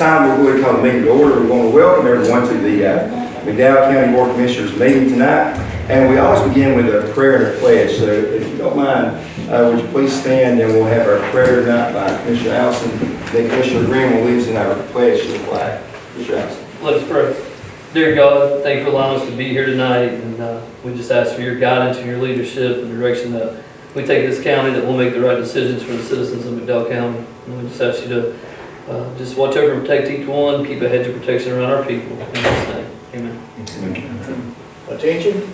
time, we're going to call the meeting to order. We want to welcome everyone to the McDowell County Board of Commissioners meeting tonight. And we always begin with a prayer and a pledge. So if you don't mind, would you please stand, and we'll have our prayer tonight by Commissioner Allison. Then Commissioner Green will lead us in our pledge to the flag. Commissioner Allison. Let us pray. Dear God, thank you for allowing us to be here tonight, and we just ask for your guidance and your leadership and direction that we take this county, that we'll make the right decisions for the citizens of McDowell County. And we just ask you to just watch over and protect each one, keep a hedge of protection around our people. In Jesus' name, amen. Attention,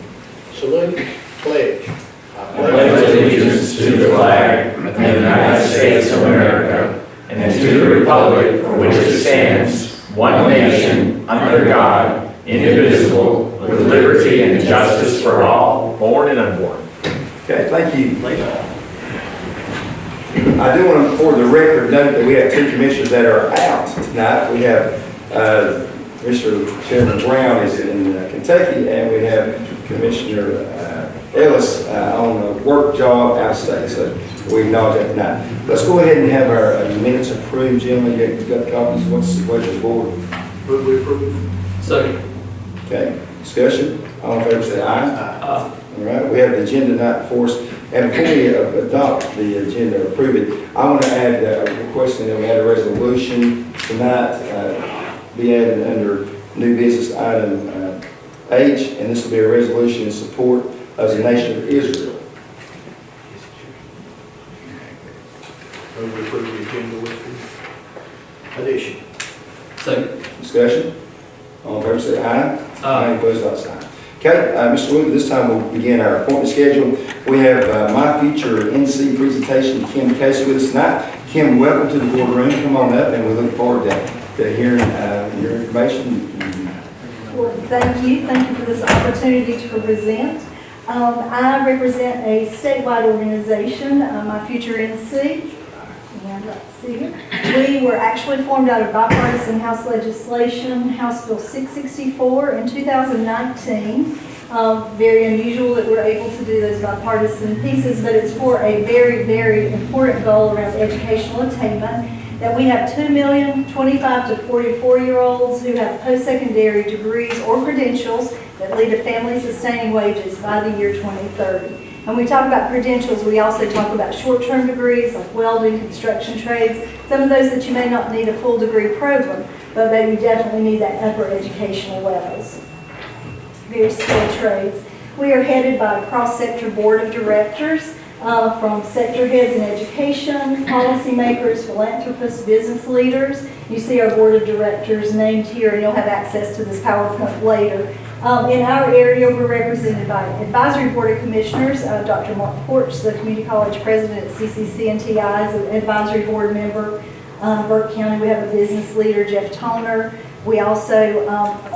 salute, pledge. I pledge allegiance to the flag of the United States of America and to the republic for which it stands, one nation, under God, indivisible, with liberty and justice for all, born and unborn. Okay, thank you. I do want to, for the record, note that we have two commissioners that are out tonight. We have Mr. Chairman Brown is in Kentucky, and we have Commissioner Ellis on a work job out of state. So we acknowledge that tonight. Let's go ahead and have our minutes approved. Gentlemen, you've got copies. What's the pleasure of the board? Move we approve. Second. Okay, discussion. All in favor say aye. Aye. All right, we have the agenda tonight before us. And before we adopt the agenda, approve it, I want to add requesting that we add a resolution tonight, be added under new business item H, and this will be a resolution in support of the nation of Israel. Move we approve the agenda with the addition. Second. Discussion? All in favor say aye. Aye. Opposed, like sign. Okay, Mr. Williams, this time we'll begin our appointment schedule. We have MyFutureNC presentation. Kim Casey with us tonight. Kim, welcome to the boardroom. Come on up, and we look forward to hearing your information. Well, thank you for this opportunity to present. I represent a statewide organization, MyFutureNC. And let's see here. We were actually formed out of bipartisan House legislation, House Bill 664 in 2019. Very unusual that we're able to do those bipartisan pieces, but it's for a very, very important goal around educational attainment, that we have 2 million 25 to 44-year-olds who have post-secondary degrees or credentials that lead to family-sustaining wages by the year 2030. When we talk about credentials, we also talk about short-term degrees like welding, construction trades, some of those that you may not need a full degree program, but that you definitely need that upper educational levels. Very skilled trades. We are headed by a cross-sector board of directors from sector heads in education, policymakers, philanthropists, business leaders. You see our board of directors named here, and you'll have access to this PowerPoint later. In our area, we're represented by Advisory Board of Commissioners, Dr. Mark Porch, the Community College President at CCC and TI, is an advisory board member. Burke County, we have a business leader, Jeff Toner. We also,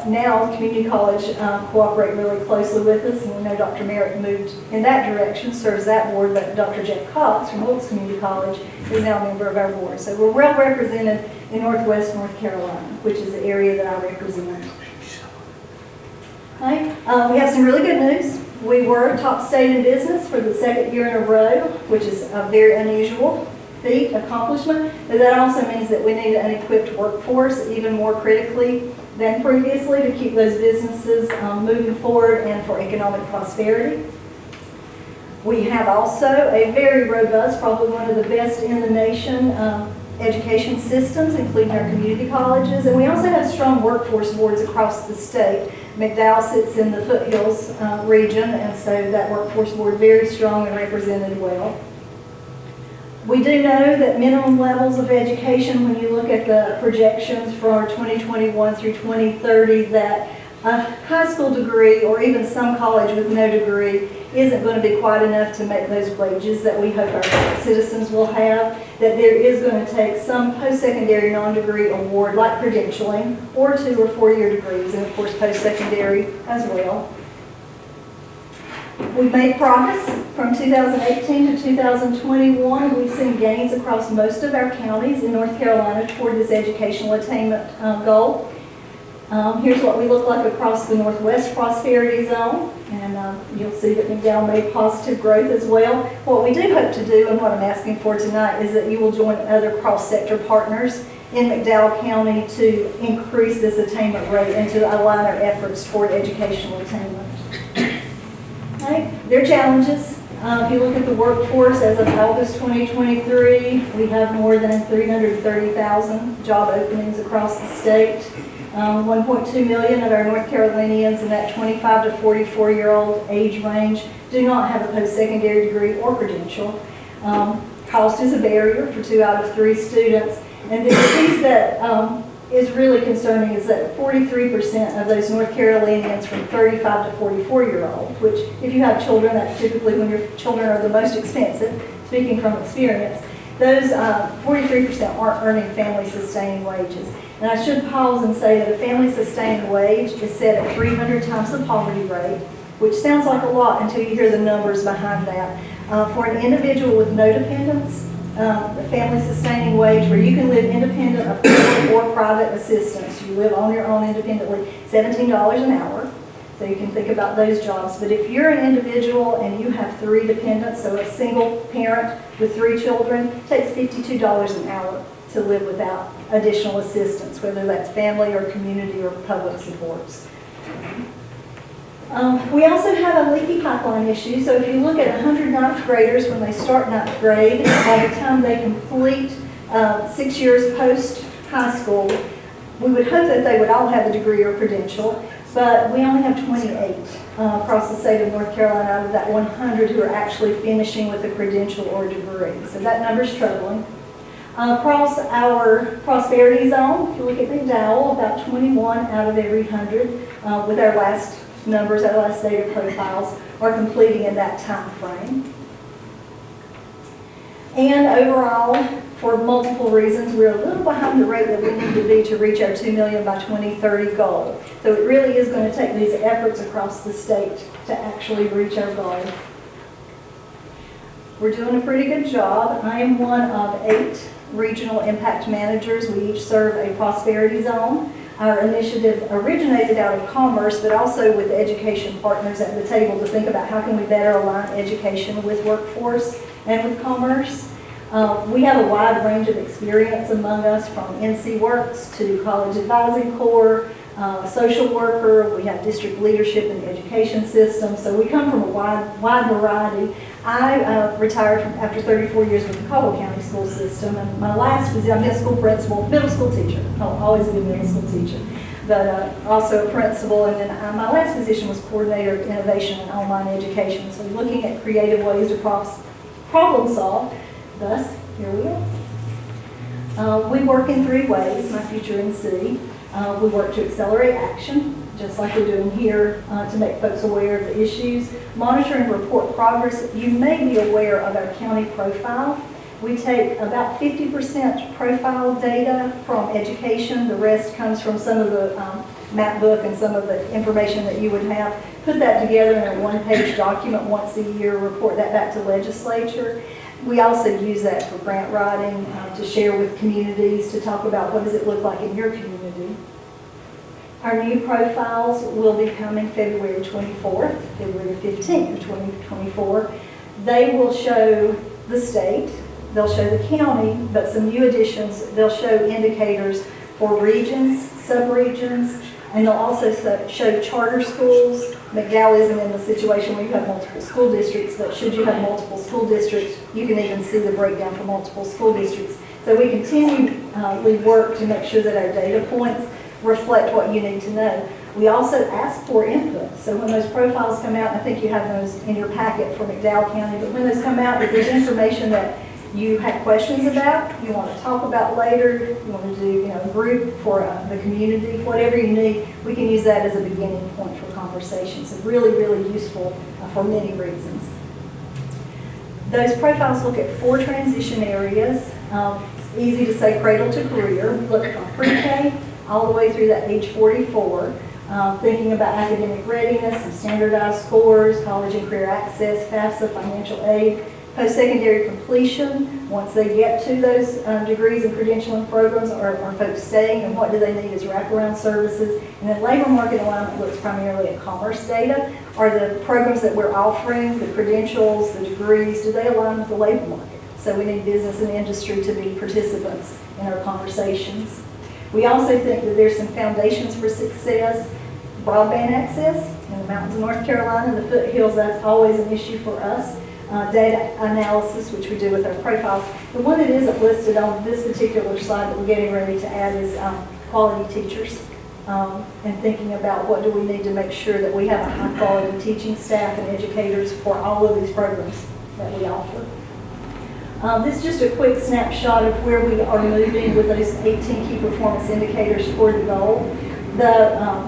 now Community College cooperate really closely with us, and we know Dr. Merritt moved in that direction, serves that board, but Dr. Jeff Cox from Wilkes Community College is now a member of our board. So we're well represented in Northwest North Carolina, which is the area that I represent. Okay. We have some really good news. We were top state in business for the second year in a row, which is a very unusual feat, accomplishment, but that also means that we need an equipped workforce even more critically than previously to keep those businesses moving forward and for economic prosperity. We have also a very robust, probably one of the best in the nation, education systems, including our community colleges, and we also have strong workforce boards across the state. McDowell sits in the Foothills region, and so that workforce board very strong and represented well. We do know that minimum levels of education, when you look at the projections for 2021 through 2030, that a high school degree or even some college with no degree isn't going to be quite enough to make those wages that we hope our citizens will have, that there is going to take some post-secondary non-degree award like credentialing or 2 or 4 year degrees, and of course post-secondary as well. We've made progress from 2018 to 2021. We've seen gains across most of our counties in North Carolina toward this educational attainment goal. Here's what we look like across the Northwest Prosperity Zone, and you'll see that McDowell made positive growth as well. What we do hope to do, and what I'm asking for tonight, is that you will join other cross-sector partners in McDowell County to increase this attainment rate and to align our efforts toward educational attainment. Okay, there are challenges. If you look at the workforce as of August 2023, we have more than 330,000 job openings across the state. 1.2 million of our North Carolinians in that 25 to 44-year-old age range do not have a post-secondary degree or credential. Cost is a barrier for 2 out of 3 students. And the piece that is really concerning is that 43% of those North Carolinians from 35 to 44-year-old, which if you have children, that's typically when your children are the most expensive, speaking from experience, those 43% aren't earning family-sustaining wages. And I should pause and say that a family-sustaining wage is set at 300 times the poverty rate, which sounds like a lot until you hear the numbers behind that. For an individual with no dependents, the family-sustaining wage where you can live independent of public or private assistance, you live on your own independently, $17 an hour. So you can think about those jobs. But if you're an individual and you have 3 dependents, so a single parent with 3 children, it takes $52 an hour to live without additional assistance, whether that's family or community or public supports. We also have a leaky pipeline issue. So if you look at 100 ninth graders when they start ninth grade, by the time they complete 6 years post high school, we would hope that they would all have a degree or credential, but we only have 28 across the state of North Carolina out of that 100 who are actually finishing with a credential or degree. So that number's troubling. Across our prosperity zone, if you look at McDowell, about 21 out of every 100 with our last numbers, our last data profiles, are completing in that time frame. And overall, for multiple reasons, we're a little behind the rate that we need to be to reach our 2 million by 2030 goal. So it really is going to take these efforts across the state to actually reach our goal. We're doing a pretty good job. I am one of 8 regional impact managers. We each serve a prosperity zone. Our initiative originated out of Commerce, but also with education partners at the table to think about how can we better align education with workforce and with commerce. We have a wide range of experience among us, from NC Works to College Advising Corps, social worker. We have district leadership in the education system. So we come from a wide variety. I retired after 34 years with the Powell County school system, and my last was, I'm a school principal, middle school teacher. I'll always be a middle school teacher, but also a principal. And then my last position was coordinator of innovation and online education. So looking at creative ways to problem solve. Thus, here we are. We work in 3 ways, myFutureNC. We work to accelerate action, just like we're doing here, to make folks aware of the issues. Monitor and report progress. You may be aware of our county profile. We take about 50% profile data from education. The rest comes from some of the map book and some of the information that you would have. Put that together in a 1-page document once a year, report that back to legislature. We also use that for grant writing, to share with communities, to talk about what does it look like in your community. Our new profiles will be coming February 24th, February 15th of 2024. They will show the state, they'll show the county, but some new additions, they'll show indicators for regions, subregions, and they'll also show charter schools. McDowell isn't in the situation where you have multiple school districts, but should you have multiple school districts, you can even see the breakdown for multiple school districts. So we continually work to make sure that our data points reflect what you need to know. We also ask for input. So when those profiles come out, I think you have those in your packet for McDowell County, but when those come out, if there's information that you had questions about, you want to talk about later, you want to do a group for the community, whatever you need, we can use that as a beginning point for conversation. So really, really useful for many reasons. Those profiles look at 4 transition areas. It's easy to say cradle to career. We look from pre-K all the way through that age 44, thinking about academic readiness and standardized scores, college and career access, FAFSA, financial aid, post-secondary completion. Once they get to those degrees and credentialing programs, are folks staying, and what do they need as wraparound services? And then labor market alignment looks primarily at commerce data. Are the programs that we're offering, the credentials, the degrees, do they align with the labor market? So we need business and industry to be participants in our conversations. We also think that there's some foundations for success. Broadband access in the mountains of North Carolina, the foothills, that's always an issue for us. Data analysis, which we do with our profiles. The one that isn't listed on this particular slide that we're getting ready to add is quality teachers. And thinking about what do we need to make sure that we have a high quality teaching staff and educators for all of these programs that we offer. This is just a quick snapshot of where we are moving with those 18 key performance indicators toward the goal.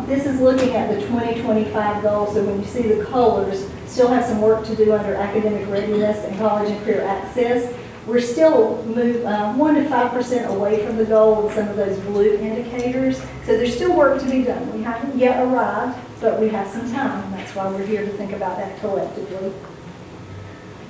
This is looking at the 2025 goals, so when you see the colors, still have some work to do under academic readiness and college and career access. We're still 1 to 5% away from the goal in some of those blue indicators, so there's still work to be done. We haven't yet arrived, but we have some time, and that's why we're here to think about that collectively.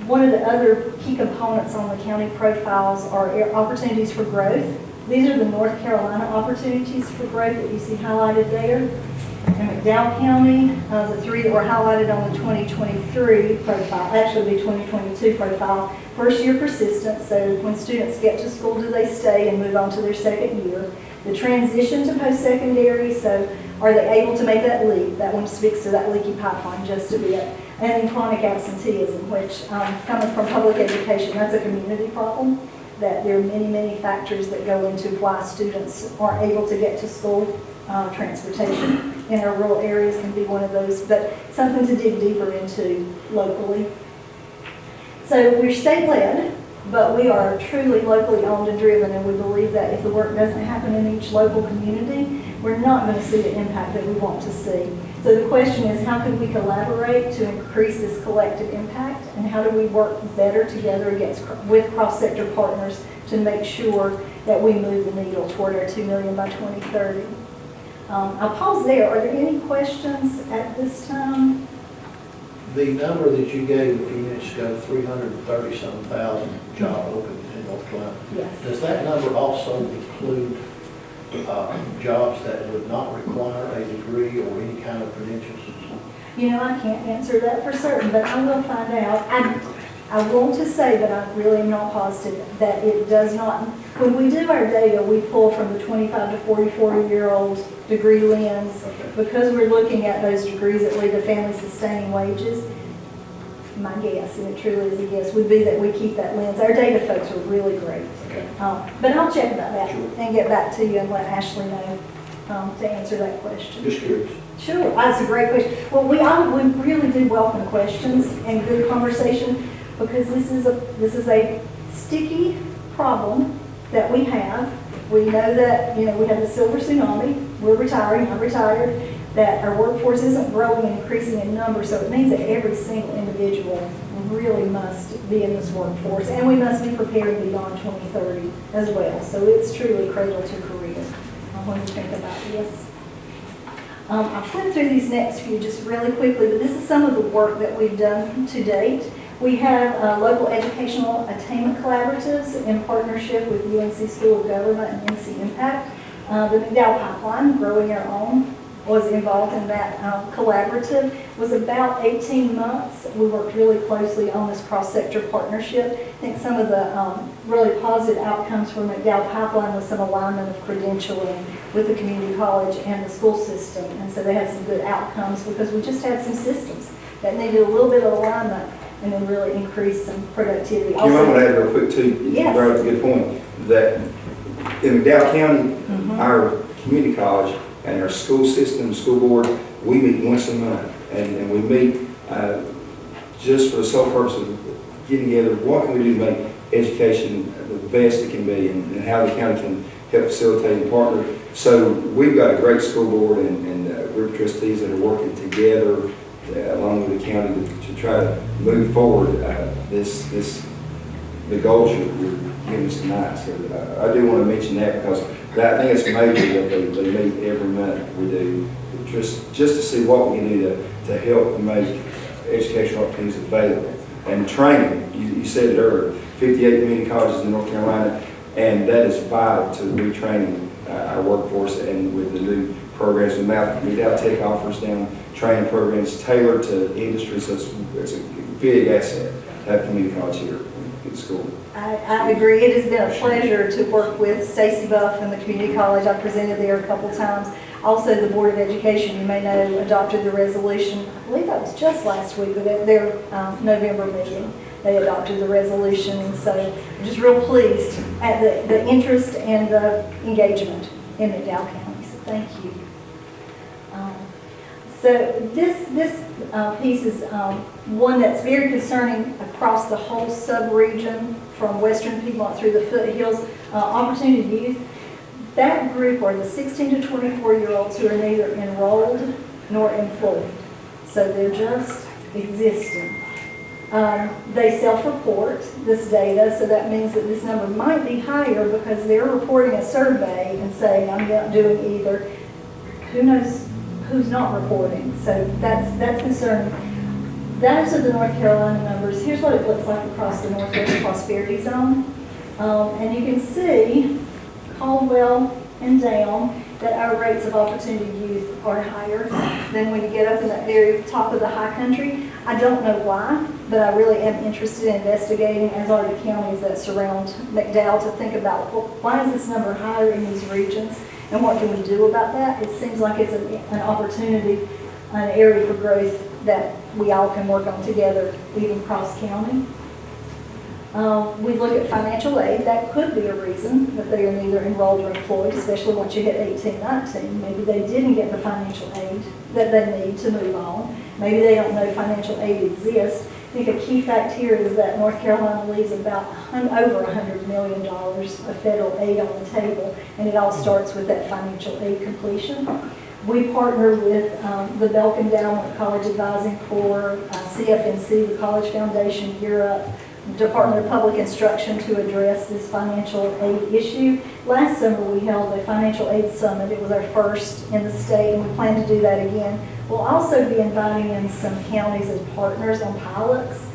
One of the other key components on the county profiles are opportunities for growth. These are the North Carolina opportunities for growth that you see highlighted there. In McDowell County, the 3 that were highlighted on the 2023 profile, actually the 2022 profile, first year persistence, so when students get to school, do they stay and move on to their second year? The transition to post-secondary, so are they able to make that leap? That one speaks to that leaky pipeline just a bit. And then chronic absenteeism, which coming from public education, that's a community problem. That there are many, many factors that go into why students aren't able to get to school. Transportation in our rural areas can be one of those, but something to dig deeper into locally. So we're state-led, but we are truly locally owned and driven, and we believe that if the work doesn't happen in each local community, we're not going to see the impact that we want to see. So the question is, how can we collaborate to increase this collective impact, and how do we work better together with cross-sector partners to make sure that we move the needle toward our $2 million by 2030? I'll pause there. Are there any questions at this time? The number that you gave a few minutes ago, 330-some thousand job openings in North Carolina, Yes. does that number also include jobs that would not require a degree or any kind of credentials? You know, I can't answer that for certain, but I will find out. I want to say, but I really am not positive, that it does not. When we do our data, we pull from the 25 to 44-year-old degree lens. Okay. Because we're looking at those degrees that lead to family-sustaining wages. My guess, and it truly is a guess, would be that we keep that lens. Our data folks are really great. Okay. But I'll check about that Sure. and get back to you and let Ashley know to answer that question. Just curious. Sure, that's a great question. Well, we really do welcome questions and good conversation, because this is a sticky problem that we have. We know that, we have the silver tsunami. We're retiring, I'm retired, that our workforce isn't growing and increasing in numbers, so it means that every single individual really must be in this workforce, and we must be prepared beyond 2030 as well. So it's truly cradle to career when you think about this. I'll flip through these next few just really quickly, but this is some of the work that we've done to date. We have local educational attainment collaboratives in partnership with UNC School of Government and NC Impact. The McDowell Pipeline, Growing Our Own, was involved in that collaborative. It was about 18 months. We worked really closely on this cross-sector partnership. I think some of the really positive outcomes from McDowell Pipeline was some alignment of credentialing with the community college and the school system. And so they had some good outcomes because we just had some systems that needed a little bit of alignment and then really increase some productivity. Kim, I'm going to add real quick too, you brought up a good point, that in McDowell County, our community college and our school system, school board, we meet once a month, and we meet just for the sole purpose of getting together, what can we do to make education the best it can be, and how the county can help facilitate and partner. So we've got a great school board and group of trustees that are working together along with the county to try to move forward the goals you're giving us tonight. So I do want to mention that because I think it's major that they meet every month. We do just to see what we can do to help make educational opportunities available. And training, you said it earlier, 58 community colleges in North Carolina, and that is vital to retraining our workforce, and with the new programs, McDowell Tech offers down training programs tailored to industry, so it's a big asset to have community college here. the school. I agree. It has been a pleasure to work with Stacy Buff and the community college. I presented there a couple times. Also, the Board of Education, you may know, adopted the resolution. I believe that was just last week, but at their November meeting, they adopted the resolution. And so I'm just real pleased at the interest and the engagement in McDowell County. So thank you. So this piece is one that's very concerning across the whole sub-region from Western Piedmont through the Foothills. Opportunity Youth, that group are the 16 to 24-year-olds who are neither enrolled nor employed. So they're just existing. They self-report this data, so that means that this number might be higher because they're reporting a survey and saying, I'm not doing either. Who knows who's not reporting? So that's concerning. Those are the North Carolina numbers. Here's what it looks like across the Northwest Prosperity Zone. And you can see Caldwell and down that our rates of opportunity youth are higher than when you get up in that very top of the high country. I don't know why, but I really am interested in investigating, as are the counties that surround McDowell, to think about, well, why is this number higher in these regions and what can we do about that? It seems like it's an opportunity, an area for growth that we all can work on together, even cross-county. We look at financial aid. That could be a reason that they are neither enrolled or employed, especially once you hit 18, 19. Maybe they didn't get the financial aid that they need to move on. Maybe they don't know financial aid exists. I think a key fact here is that North Carolina leaves about over $100 million of federal aid on the table, and it all starts with that financial aid completion. We partner with the Belk Endowment, College Advising Corps, CFNC, the College Foundation, Europe, Department of Public Instruction to address this financial aid issue. Last summer we held a financial aid summit. It was our first in the state, and we plan to do that again. We'll also be inviting in some counties as partners on pilots.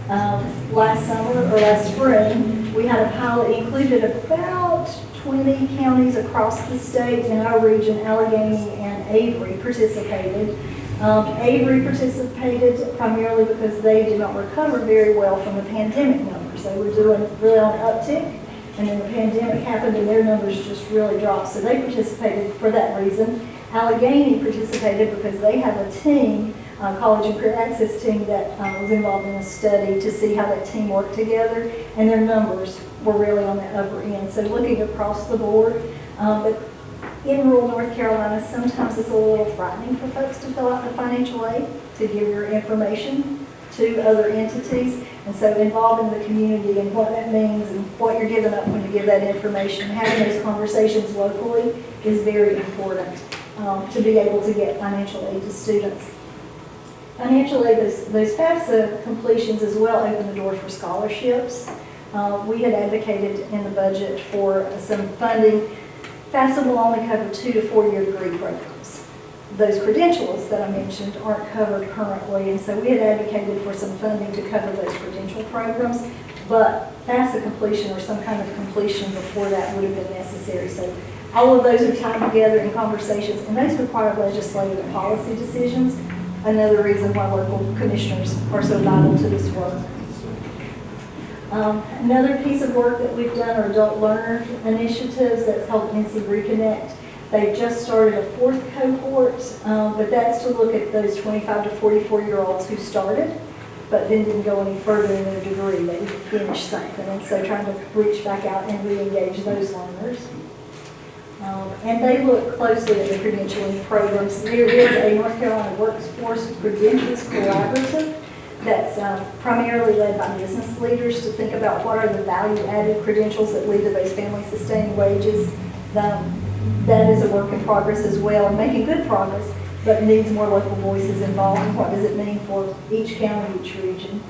Last summer or last spring, we had a pilot included about 20 counties across the state. In our region, Allegheny and Avery participated. Avery participated primarily because they did not recover very well from the pandemic numbers. They were doing really on an uptick, and then the pandemic happened and their numbers just really dropped. So they participated for that reason. Allegheny participated because they have a team, College and Career Access team, that was involved in a study to see how that team worked together, and their numbers were really on the upper end. So looking across the board, but in rural North Carolina, sometimes it's a little frightening for folks to fill out the financial aid, to give your information to other entities. And so involving the community and what that means and what you're giving up when you give that information, having those conversations locally is very important to be able to get financial aid to students. Financial aid, those FAFSA completions as well open the door for scholarships. We had advocated in the budget for some funding. FAFSA will only cover 2 to 4 year degree programs. Those credentials that I mentioned aren't covered currently, and so we had advocated for some funding to cover those credential programs, but FAFSA completion or some kind of completion before that would have been necessary. So all of those are tied together in conversations, and those require legislative and policy decisions. Another reason why local commissioners are so vital to this work. Another piece of work that we've done are adult learner initiatives. That's called NC Reconnect. They've just started a 4th cohort, but that's to look at those 25 to 44-year-olds who started, but then didn't go any further in their degree. They didn't finish something, and so trying to reach back out and re-engage those learners. And they look closely at the credentialing programs. There is a North Carolina Workforce Credentials Collaborative that's primarily led by business leaders to think about what are the value-added credentials that lead to those family-sustaining wages. That is a work in progress as well, and making good progress, but needs more local voices involved. And what does it mean for each county, each region?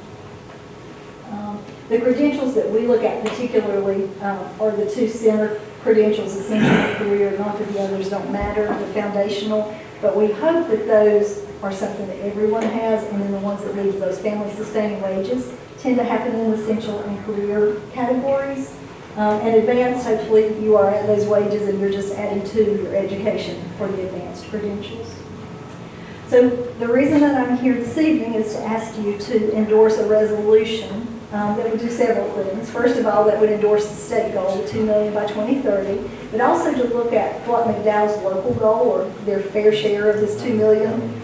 The credentials that we look at particularly are the 2 center credentials, essential career, not that the others don't matter, the foundational, but we hope that those are something that everyone has, and then the ones that lead to those family-sustaining wages tend to happen in the essential and career categories. And advanced, hopefully you are at those wages and you're just adding to your education for the advanced credentials. So the reason that I'm here this evening is to ask you to endorse a resolution that would do several things. First of all, that would endorse the state goal of 2 million by 2030, but also to look at what McDowell's local goal or their fair share of this 2 million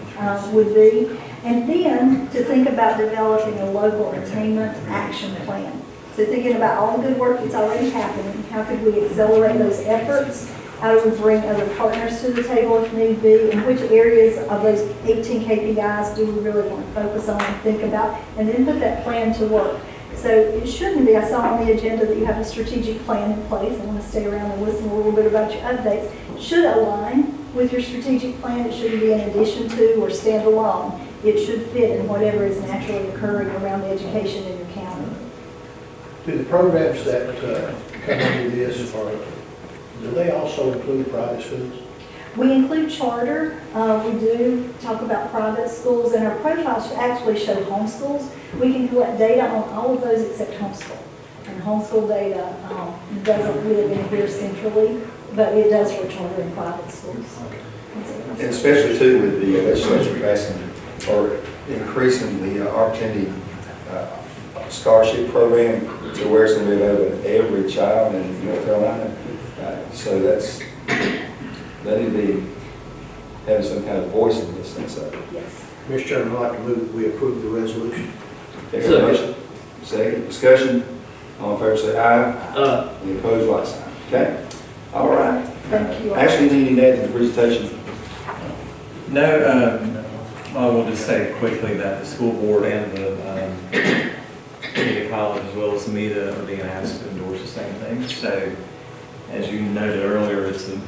would be. And then to think about developing a local attainment action plan. So thinking about all the good work that's already happening, how could we accelerate those efforts? How do we bring other partners to the table if need be? And which areas of those 18 KPIs do we really want to focus on and think about? And then put that plan to work. So it shouldn't be, I saw on the agenda that you have a strategic plan in place. I want to stay around and listen a little bit about your updates. It should align with your strategic plan. It shouldn't be in addition to or stand alone. It should fit in whatever is naturally occurring around education in your county. Do the programs that come under this, do they also include private schools? We include charter. We do talk about private schools, and our profiles actually show homeschools. We can collect data on all of those except homeschool. And homeschool data doesn't live in here centrally, but it does for charter and private schools. And especially too with the legislature passing or increasing the opportunity scholarship program to where it's going to be available to every child in North Carolina. So they need to be having some kind of voice in this thing. So, Yes. Mr. Chairman, I'd like to move we approve the resolution. take a motion. Second discussion. All in favor say aye. Any opposed, like sign. Okay. All right. Thank you. Actually, do you need to add to the presentation? No, I will just say quickly that the school board and the community college, as well as MEDA, are being asked to endorse the same thing. So, as you noted earlier, it's a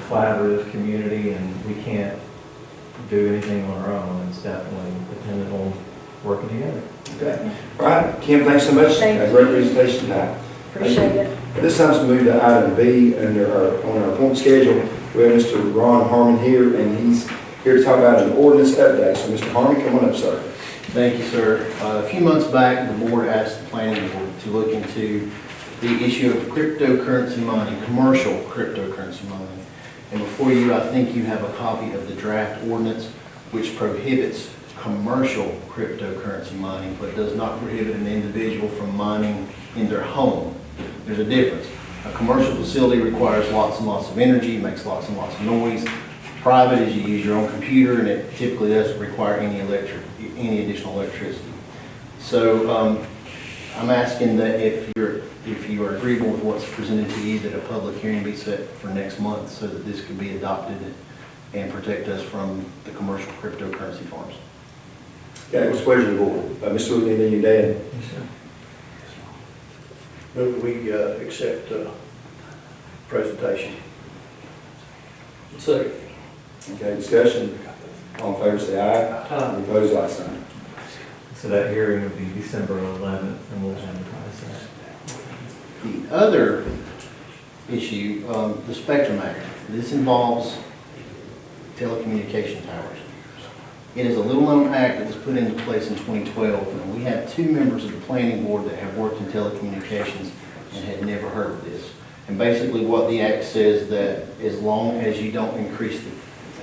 collaborative community, and we can't do anything on our own. It's definitely dependent on working together. Okay. All right. Kim, thanks so much. Thank you. Great presentation tonight. Appreciate it. At this time, let's move to item B on our appointment schedule. We have Mr. Ron Harmon here, and he's here to talk about an ordinance update. So, Mr. Harmon, come on up, sir. Thank you, sir. A few months back, the board asked the planning board to look into the issue of cryptocurrency mining, commercial cryptocurrency mining. And before you, I think you have a copy of the draft ordinance which prohibits commercial cryptocurrency mining, but does not prohibit an individual from mining in their home. There's a difference. A commercial facility requires lots and lots of energy, makes lots and lots of noise. Private is you use your own computer, and it typically doesn't require any additional electricity. So I'm asking that if you are agreeable with what's presented to you, that a public hearing be set for next month so that this could be adopted and protect us from the commercial cryptocurrency farms. Okay, what's the pleasure of the board? Mr. Wood, anything you add? Move that we accept presentation. Second. Okay, discussion. All in favor say aye. Any opposed, like sign. So that hearing would be December 11th, and we'll advertise that. The other issue, the Spectrum Act, this involves telecommunication towers. It is a little-known act that was put into place in 2012, and we have two members of the planning board that have worked in telecommunications and had never heard of this. And basically what the act says that as long as you don't increase the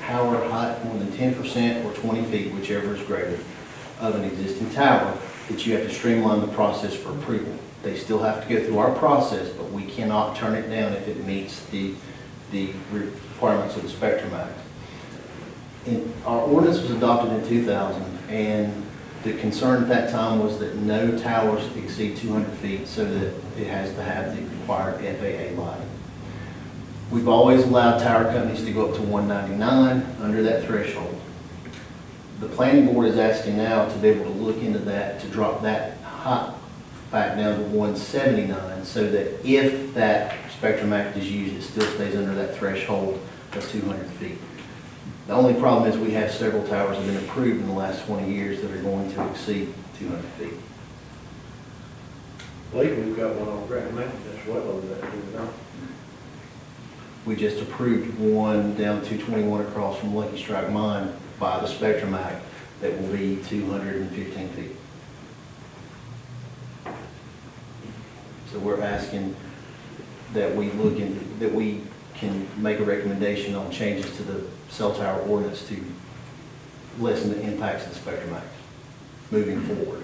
tower height more than 10% or 20 feet, whichever is greater, of an existing tower, that you have to streamline the process for approval. They still have to go through our process, but we cannot turn it down if it meets the requirements of the Spectrum Act. Our ordinance was adopted in 2000, and the concern at that time was that no towers exceed 200 feet so that it has to have the required FAA lighting. We've always allowed tower companies to go up to 199 under that threshold. The planning board is asking now to be able to look into that, to drop that height back down to 179 so that if that Spectrum Act is used, it still stays under that threshold of 200 feet. The only problem is we have several towers that have been approved in the last 20 years that are going to exceed 200 feet. I believe we've got one on Grand Mountain that's well over that, do we not? We just approved one down 221 across from Lucky Strike Mine by the Spectrum Act that will be 215 feet. So we're asking that we look in, that we can make a recommendation on changes to the cell tower ordinance to lessen the impacts of the Spectrum Act moving forward.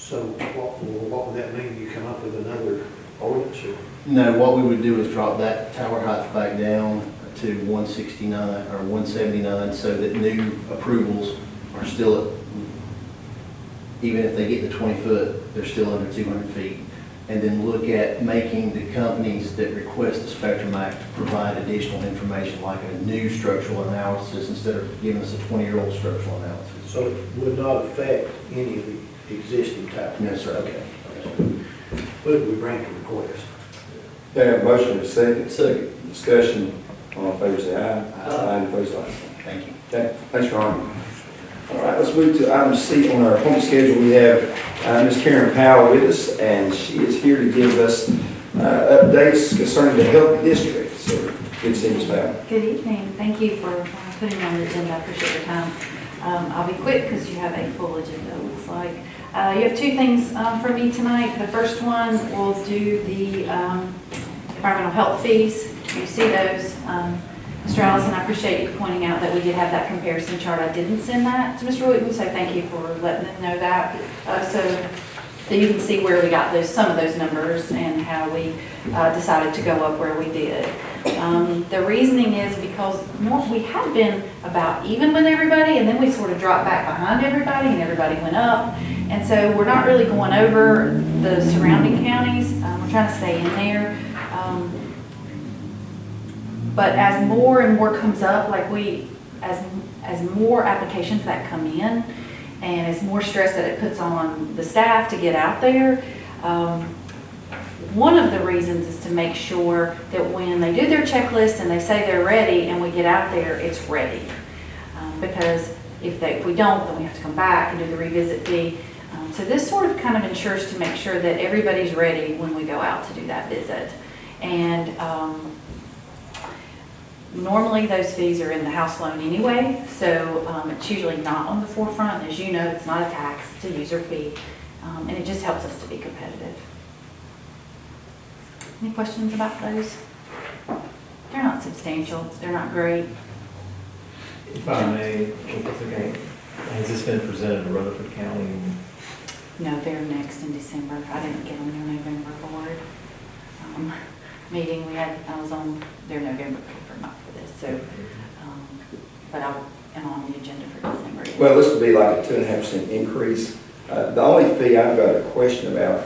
So what would that mean? You come up with another ordinance or? No, what we would do is drop that tower height back down to 169 or 179 so that new approvals are still, even if they get the 20 foot, they're still under 200 feet. And then look at making the companies that request the Spectrum Act provide additional information like a new structural analysis instead of giving us a 20-year-old structural analysis. So it would not affect any of the existing towers? No, sir. Okay. Would we grant the request? Okay, have a motion and a second. Second. Discussion, all in favor, say aye. Aye, opposed, like sign. Thank you. Okay, thanks, Ron. All right, let's move to item C on our appointment schedule. We have Ms. Karen Powell with us, and she is here to give us updates concerning the health district. So, good to see Ms. Powell. Good evening. Thank you for putting me on the agenda. I appreciate your time. I'll be quick because you have a full agenda, it looks like. You have two things for me tonight. The first one will do the environmental health fees. You see those. Mr. Allison, I appreciate you pointing out that we did have that comparison chart. I didn't send that to Mr. Wooten, so thank you for letting them know that. So that you can see where we got some of those numbers and how we decided to go up where we did. The reasoning is because we had been about even with everybody, and then we sort of dropped back behind everybody, and everybody went up. And so we're not really going over the surrounding counties. We're trying to stay in there. But as more and more comes up, like as more applications that come in, and as more stress that it puts on the staff to get out there, one of the reasons is to make sure that when they do their checklist and they say they're ready and we get out there, it's ready. Because if we don't, then we have to come back and do the revisit fee. So this sort of kind of ensures to make sure that everybody's ready when we go out to do that visit. And normally those fees are in the house loan anyway, so it's usually not on the forefront. As you know, it's not a tax, it's a user fee, and it just helps us to be competitive. Any questions about those? They're not substantial, they're not great. If I may, if it's okay, has this been presented to Rutherford County? No, they're next in December. I didn't get on their November board meeting. I was on their November paper, not for this, so, but I am on the agenda for December. Well, this would be like a 2.5% increase. The only fee I've got a question about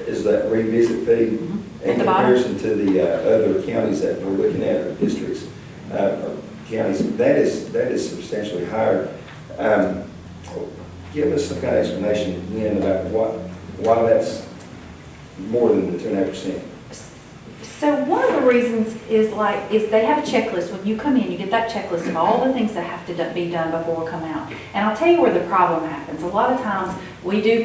is that revisit fee in At the bottom. comparison to the other counties that we're looking at, or districts, or counties. That is substantially higher. Give us some kind of explanation again about why that's more than the 2.5%. So one of the reasons is they have a checklist. When you come in, you get that checklist of all the things that have to be done before we come out. And I'll tell you where the problem happens. A lot of times we do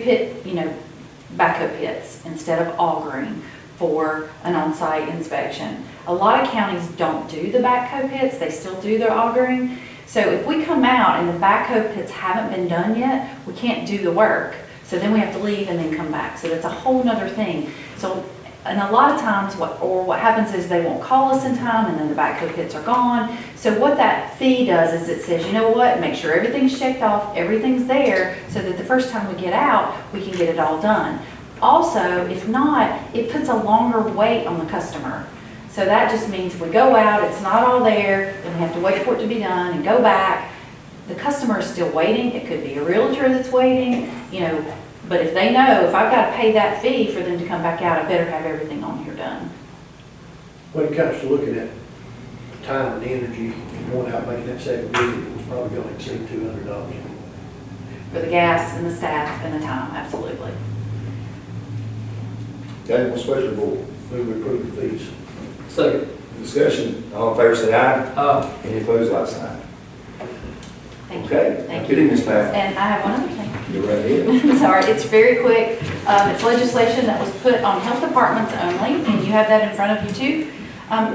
backhoe pits instead of augering for an on-site inspection. A lot of counties don't do the backhoe pits. They still do their augering. So if we come out and the backhoe pits haven't been done yet, we can't do the work. So then we have to leave and then come back. So that's a whole nother thing. So, and a lot of times what happens is they won't call us in time and then the backhoe pits are gone. So what that fee does is it says, you know what, make sure everything's checked off, everything's there, so that the first time we get out, we can get it all done. Also, if not, it puts a longer wait on the customer. So that just means we go out, it's not all there, then we have to wait for it to be done and go back. The customer is still waiting. It could be a realtor that's waiting, but if they know, if I've got to pay that fee for them to come back out, I better have everything on here done. When it comes to looking at time and energy, going out making that second visit, it's probably going to exceed $200. For the gas and the staff and the time, absolutely. Okay, what's the pleasure, board? Move to approve the fees. Second. Discussion, all in favor say aye. Any opposed, like sign. Thank you. Okay, Thank good you. evening, Ms. Powell. And I have one other thing. You're right here. Sorry, it's very quick. It's legislation that was put on health departments only, and you have that in front of you too.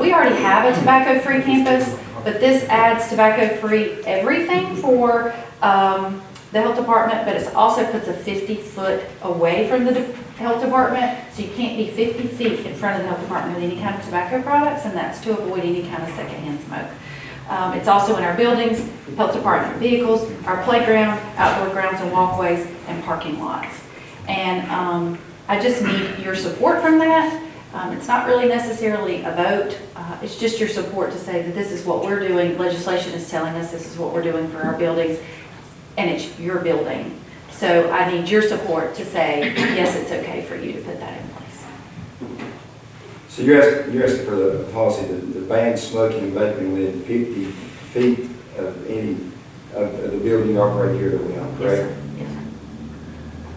We already have a tobacco-free campus, but this adds tobacco-free everything for the health department, but it also puts a 50-foot away from the health department, so you can't be 50 feet in front of the health department with any kind of tobacco products, and that's to avoid any kind of secondhand smoke. It's also in our buildings, health department vehicles, our playground, outdoor grounds and walkways, and parking lots. And I just need your support from that. It's not really necessarily a vote. It's just your support to say that this is what we're doing. Legislation is telling us this is what we're doing for our buildings, and it's your building. So I need your support to say, yes, it's okay for you to put that in place. So you're asking for the policy to ban smoking and vaping within 50 feet of any, of the building you operate here that we own, correct? Yes, sir.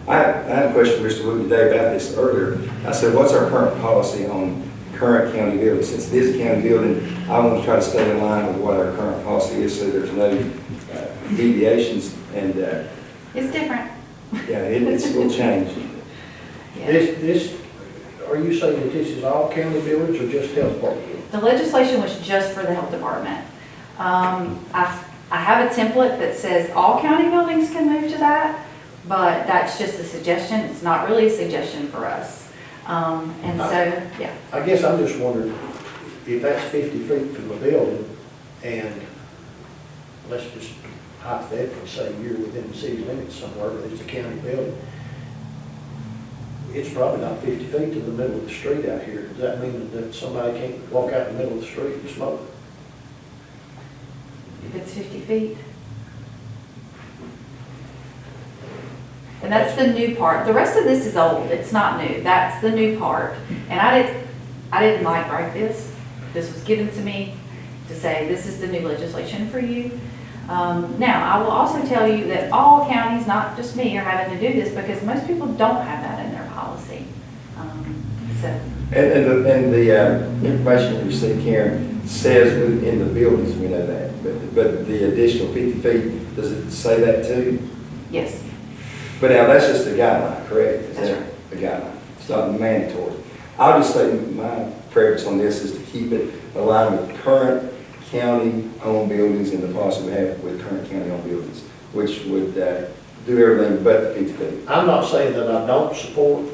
I had a question to Mr. Wood today about this earlier. I said, what's our current policy on current county buildings? Since it is a county building, I want to try to stay in line with what our current policy is so there's no deviations and, It's different. yeah, it will change. Yeah. This, are you saying that this is all county buildings or just health department? The legislation was just for the health department. I have a template that says all county buildings can move to that, but that's just a suggestion. It's not really a suggestion for us. And so, yeah. I guess I'm just wondering, if that's 50 feet from the building, and let's just hypothetically say you're within the city limits somewhere, but it's a county building, it's probably not 50 feet to the middle of the street out here. Does that mean that somebody can't walk out in the middle of the street and smoke? If it's 50 feet. And that's the new part. The rest of this is old. It's not new. That's the new part. And I didn't like write this. This was given to me to say, this is the new legislation for you. Now, I will also tell you that all counties, not just me, are having to do this because most people don't have that in their policy. So. And the information you received, Karen, says in the buildings, we know that, but the additional 50 feet, does it say that too? Yes. But now, that's just a guideline, correct? Is That's that a guideline? It's not mandatory. I'll just say my preference on this is to keep it aligned with current county-owned buildings and the policy we have with current county-owned buildings, which would do everything but the 50 feet. I'm not saying that I don't support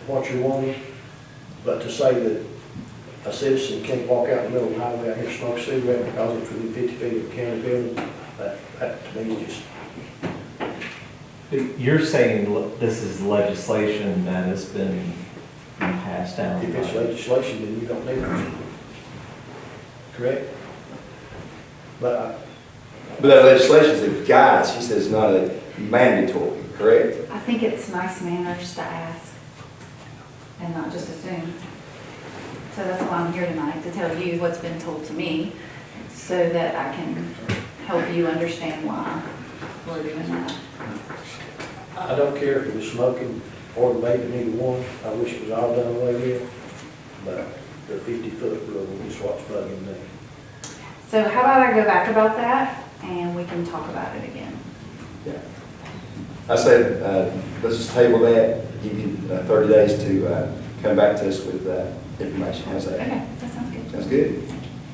what you're wanting, but to say that a citizen can't walk out in the middle of the highway out here and smoke a cigarette because it's within 50 feet of a county building, that to me is just. You're saying this is legislation that has been passed down? If it's legislation, then you don't need it. Correct? But that legislation is a guide, she says not a mandatory, correct? I think it's nice manners to ask and not just assume. So that's why I'm here tonight, to tell you what's been told to me so that I can help you understand why we're doing that. I don't care if it was smoking or vaping, either one. I wish it was all done away with, but the 50-foot rule is what's bugging me. So how about I go back about that and we can talk about it again? Yeah. I said, let's just table that, give you 30 days to come back to us with information. How's that? Okay, that sounds good. Sounds good?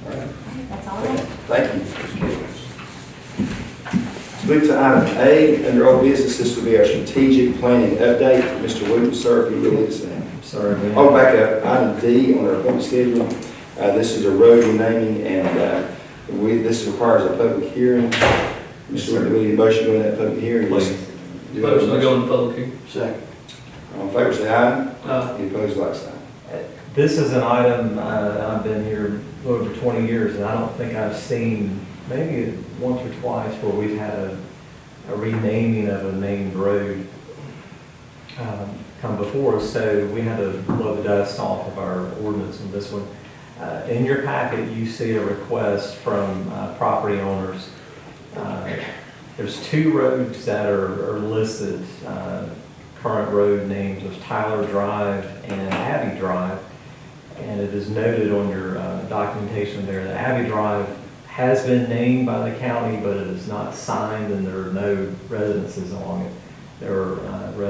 All right. That's all I have. Thank you. Let's move to item A, under old business. This will be our strategic planning update. Mr. Williams, sir, if you will lead us in. Sorry. Oh, back up, item D on our appointment schedule. This is a road renaming, and this requires a public hearing. Mr. Wood, do we need a motion to go in that public hearing? Please. Do we have a Motion to go in public hearing. Second. All in favor, say aye. Aye. Any opposed, like sign. This is an item, I've been here over 20 years, and I don't think I've seen, maybe once or twice, where we've had a renaming of a named road come before us, so we had to blow the dust off of our ordinance on this one. In your packet, you see a request from property owners. There's two roads that are listed, current road names of Tyler Drive and Abbey Drive. And it is noted on your documentation there that Abbey Drive has been named by the county, but it is not signed and there are no residences along it. There are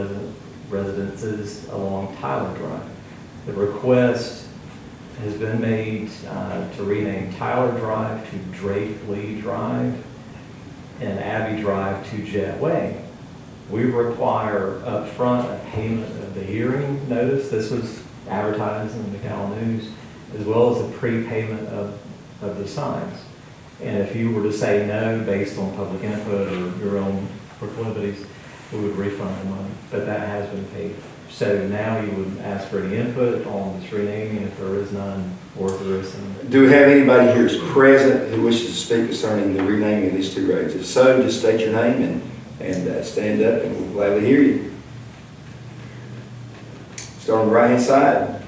residences along Tyler Drive. The request has been made to rename Tyler Drive to Drake Lee Drive and Abbey Drive to Jet Way. We require upfront a payment of the hearing notice. This was advertised in the McDowell News, as well as a prepayment of the signs. And if you were to say no based on public input or your own proclivities, we would refund the money, but that has been paid. So now you would ask for any input on this renaming, if there is none, or if there is some. Do we have anybody here who's present who wishes to speak concerning the renaming of these two roads? If so, just state your name and stand up, and we'll gladly hear you. Start on the right-hand side.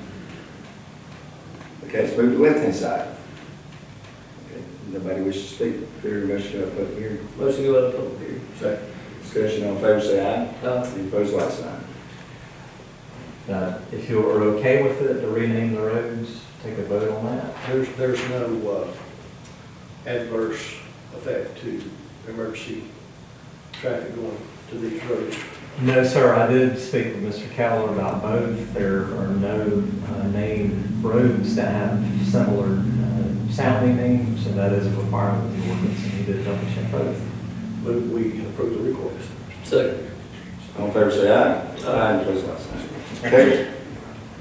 Okay, let's move to the left-hand side. Okay, nobody wishes to speak. Clear motion to have a public hearing. Motion to go out of public hearing. Second. Discussion, all in favor, say aye. Aye. Any opposed, like sign. If you are okay with it, to rename the roads, take a vote on that. There's no adverse effect to emergency traffic going to these roads. No, sir, I did speak with Mr. Keller about both. There are no named roads that have similar sounding names, and that is a requirement of the ordinance, and he did double check both. Move we approve the request. Second. All in favor, say aye. Aye. Any opposed, like sign. Okay,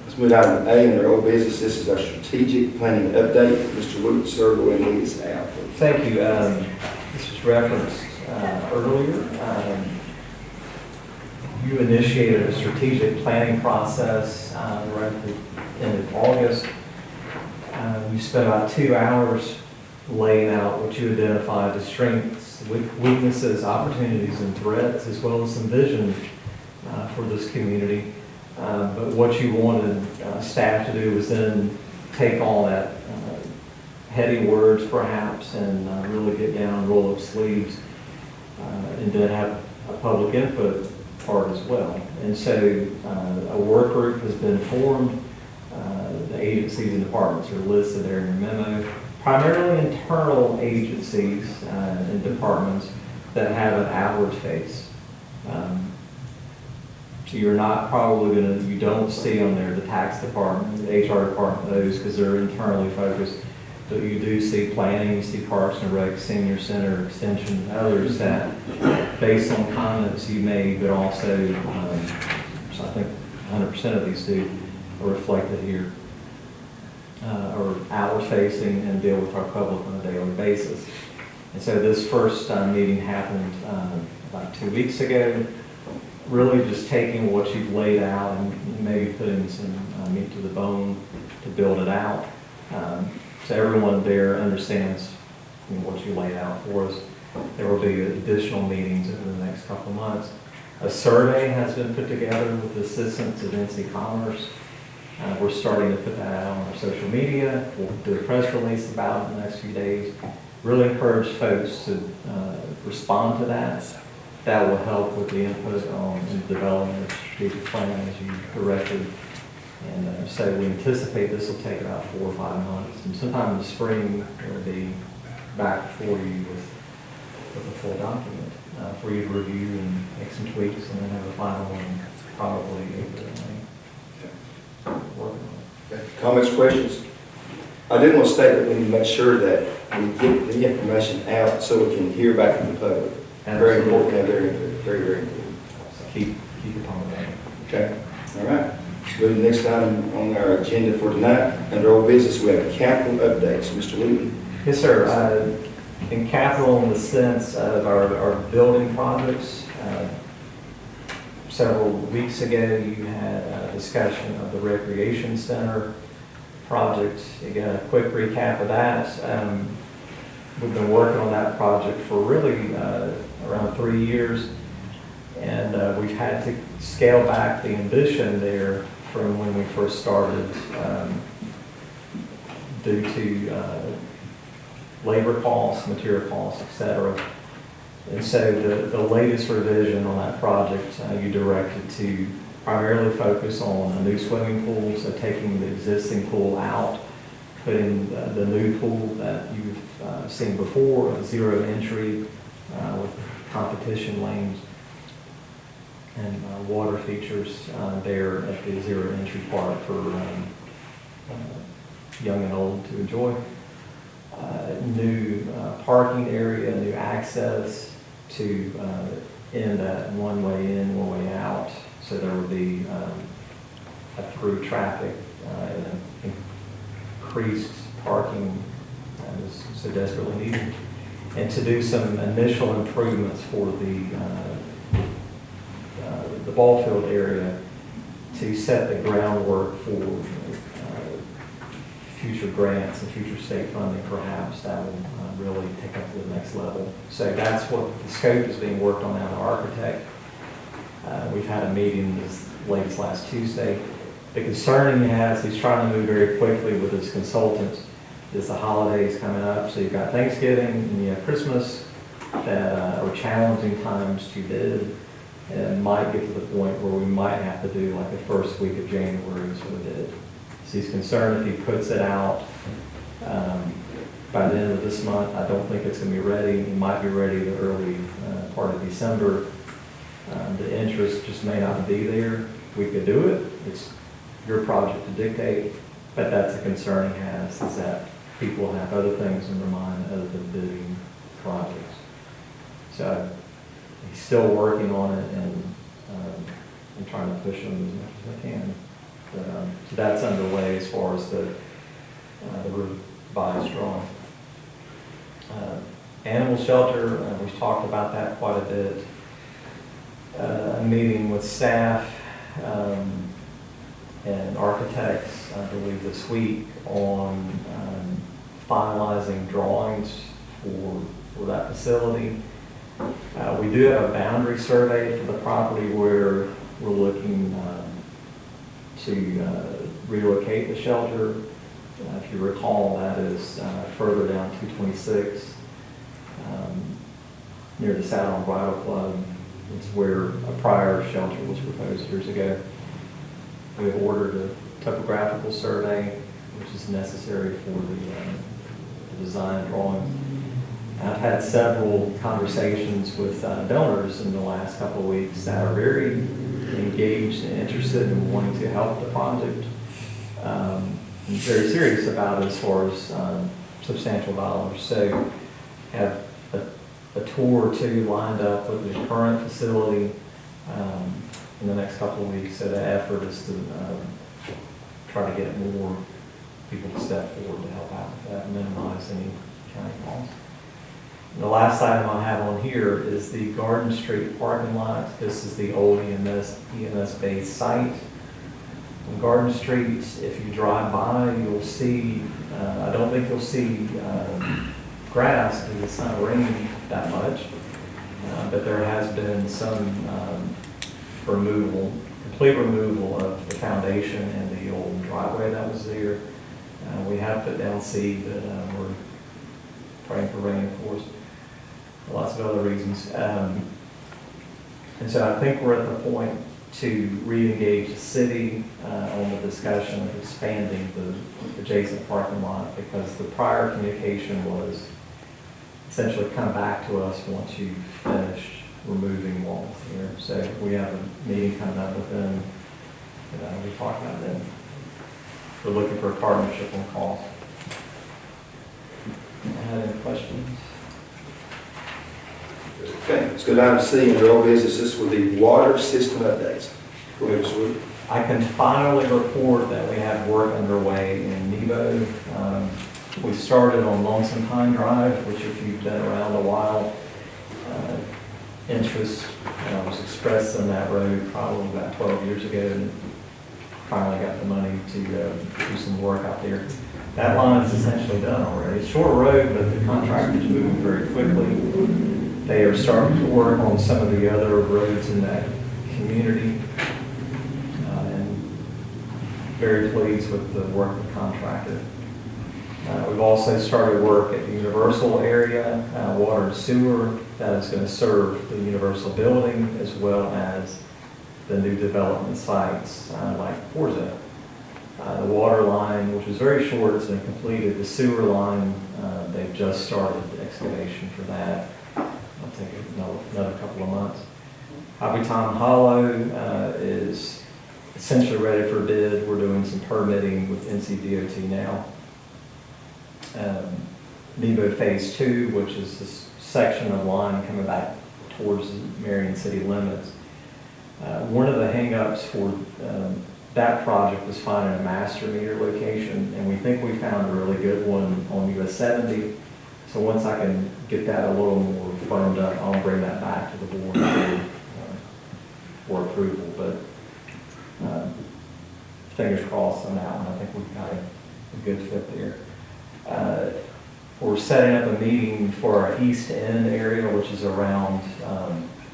let's move on to A in our old business. This is our strategic planning update. Mr. Luke, sir, go ahead and lead us out. Thank you. This was referenced earlier. You initiated a strategic planning process right at the end of August. You spent about 2 hours laying out what you identified as strengths, weaknesses, opportunities, and threats, as well as some vision for this community. But what you wanted staff to do was then take all that heady words perhaps and really get down, roll up sleeves, and then have a public input part as well. And so a work group has been formed. The agencies and departments are listed there in your memo. Primarily internal agencies and departments that have an outward face. So you're not probably you don't see on there the tax department, the HR department, those, because they're internally focused. But you do see planning, you see Parks and Rec, Senior Center, Extension, others that, based on comments you made, but also, so I think 100% of these do, are reflected here, are outward facing and deal with our public on a daily basis. And so this first meeting happened about 2 weeks ago. Really just taking what you've laid out and maybe putting some meat to the bone to build it out. So everyone there understands what you laid out for us. There will be additional meetings over the next couple of months. A survey has been put together with the assistance of NC Commerce. We're starting to put that out on our social media. We'll do a press release about it in the next few days. Really encourage folks to respond to that. That will help with the input on the development of strategic plan as you directed. And so we anticipate this will take about 4 or 5 months. And sometime in the spring, it'll be back before you with a full document for you to review and make some tweaks and then have a final one probably April or May. Working on it. Comments, questions? I did want to state that we need to make sure that we get the information out so we can hear back from the public. Very important, very, very important. So keep it on that. Okay, all right. Let's move to the next item on our agenda for tonight. Under old business, we have capital updates. Mr. Luton. Yes, sir. In capital, in the sense of our building projects, several weeks ago, you had a discussion of the recreation center project. Again, a quick recap of that. We've been working on that project for really around 3 years, and we've had to scale back the ambition there from when we first started due to labor costs, material costs, etc. And so the latest revision on that project, you directed to primarily focus on a new swimming pool, so taking the existing pool out, putting the new pool that you've seen before, a zero entry with competition lanes and water features there at the zero entry part for young and old to enjoy. New parking area, new access to end at one way in, one way out, so there will be a through traffic and increased parking that is so desperately needed, and to do some initial improvements for the the ball field area to set the groundwork for future grants and future state funding perhaps that will really take up to the next level. So that's what the scope is being worked on now, the architect. We've had a meeting as late as last Tuesday. The concern he has, he's trying to move very quickly with his consultants, is the holidays coming up. So you've got Thanksgiving and you have Christmas that are challenging times to bid, and might get to the point where we might have to do like the first week of January is what it is. So he's concerned if he puts it out by the end of this month, I don't think it's going to be ready. It might be ready the early part of December. The interest just may not be there. We could do it. It's your project to dictate, but that's a concern he has, is that people have other things in their mind other than bidding projects. So he's still working on it, and I'm trying to push him as much as I can. But, so that's underway as far as the revised drawing. Animal shelter, we've talked about that quite a bit. A meeting with staff and architects, I believe this week, on finalizing drawings for that facility. We do have a boundary survey for the property where we're looking to relocate the shelter. If you recall, that is further down 226 near the Saddle Bridle Club. It's where a prior shelter was proposed years ago. We have ordered a topographical survey, which is necessary for the design drawing. I've had several conversations with donors in the last couple of weeks that are very engaged and interested in wanting to help the project. And very serious about it as far as substantial dollars. So have a tour or two lined up with the current facility in the next couple of weeks. So the effort is to try to get more people to step forward to help out with that and minimize any county costs. And the last item I have on here is the Garden Street parking lot. This is the old EMS-based site. On Garden Street, if you drive by, you'll see, I don't think you'll see grass because it's not raining that much, but there has been some complete removal of the foundation and the old driveway that was there. We have put down seed, but we're praying for rain, of course, for lots of other reasons. And so I think we're at the point to re-engage the city on the discussion of expanding the adjacent parking lot, because the prior communication was essentially come back to us once you've finished removing walls here. So we have a meeting coming up with them. We talk about them. We're looking for a partnership on cost. Have any questions? Okay, let's go down to C in your old business. This will be water system updates. Go ahead, Mr. Wood. I can finally report that we have work underway in Nebo. We started on Lonesome Pine Drive, which if you've been around a while, interest was expressed in that road probably about 12 years ago, and finally got the money to do some work out there. That line is essentially done already. It's a short road, but the contractor's moving very quickly. They are starting to work on some of the other roads in that community, and very pleased with the work of the contractor. We've also started work at the Universal area, water and sewer, that is going to serve the Universal building as well as the new development sites like Forza. The water line, which was very short, has been completed. The sewer line, they've just started excavation for that. It'll take another couple of months. Hobbytown Hollow is essentially ready for bid. We're doing some permitting with NCGS now. Nebo Phase 2, which is this section of line coming back towards the Marion city limits. One of the hangups for that project was finding a master meter location, and we think we found a really good one on US 70. So once I can get that a little more firmed up, I'll bring that back to the board for approval, but fingers crossed on that one. I think we've got a good fit there. We're setting up a meeting for our East End area, which is around